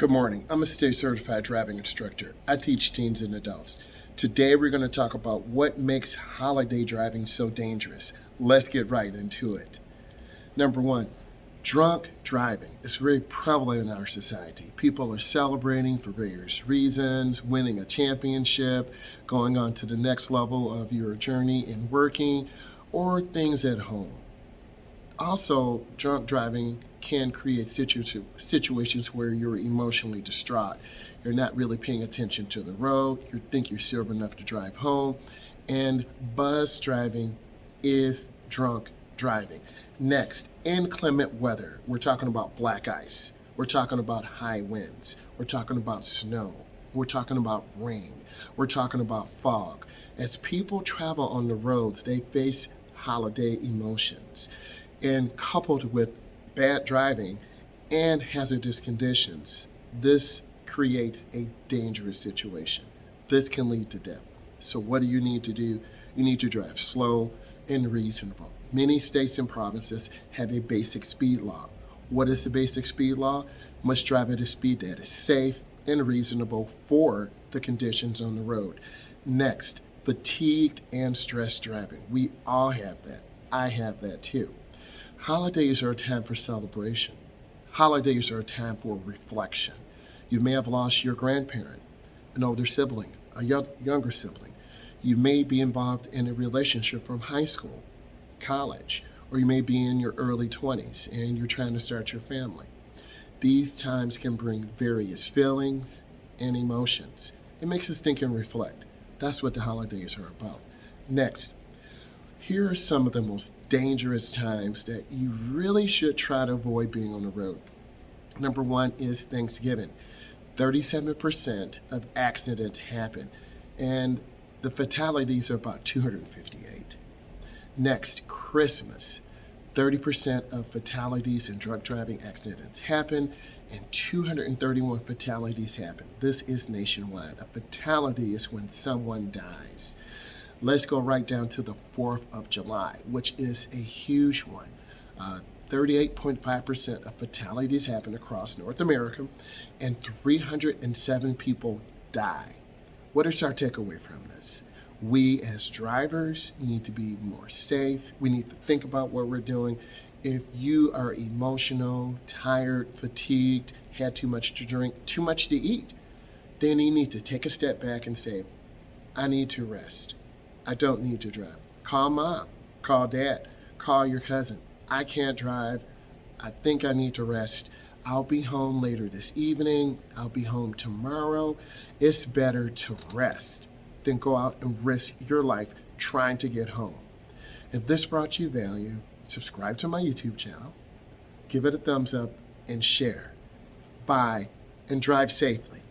Good morning. I'm a state certified driving instructor. I teach teens and adults. Today we're going to talk about what makes holiday driving so dangerous. Let's get right into it. Number one, drunk driving is very prevalent in our society. People are celebrating for various reasons, winning a championship, going on to the next level of your journey in working, or things at home. Also, drunk driving can create situations where you're emotionally distraught. You're not really paying attention to the road. You think you're sober enough to drive home. And buzz driving is drunk driving. Next, inclement weather. We're talking about black ice. We're talking about high winds. We're talking about snow. We're talking about rain. We're talking about fog. As people travel on the roads, they face holiday emotions. And coupled with bad driving and hazardous conditions, this creates a dangerous situation. This can lead to death. So what do you need to do? You need to drive slow and reasonable. Many states and provinces have a basic speed law. What is the basic speed law? Must drive at a speed that is safe and reasonable for the conditions on the road. Next, fatigued and stressed driving. We all have that. I have that too. Holidays are a time for celebration. Holidays are a time for reflection. You may have lost your grandparent, an older sibling, a younger sibling. You may be involved in a relationship from high school, college, or you may be in your early 20s and you're trying to start your family. These times can bring various feelings and emotions. It makes us think and reflect. That's what the holidays are about. Next, here are some of the most dangerous times that you really should try to avoid being on the road. Number one is Thanksgiving. 37% of accidents happen, and the fatalities are about 258. Next, Christmas. 30% of fatalities and drunk driving accidents happen, and 231 fatalities happen. This is nationwide. A fatality is when someone dies. Let's go right down to the 4th of July, which is a huge one. 38.5% of fatalities happen across North America, and 307 people die. What is our takeaway from this? We as drivers need to be more safe. We need to think about what we're doing. If you are emotional, tired, fatigued, had too much to drink, too much to eat, then you need to take a step back and say, I need to rest. I don't need to drive. Call mom, call dad, call your cousin. I can't drive. I think I need to rest. I'll be home later this evening. I'll be home tomorrow. It's better to rest than go out and risk your life trying to get home. If this brought you value, subscribe to my YouTube channel, give it a thumbs up, and share. Bye, and drive safely.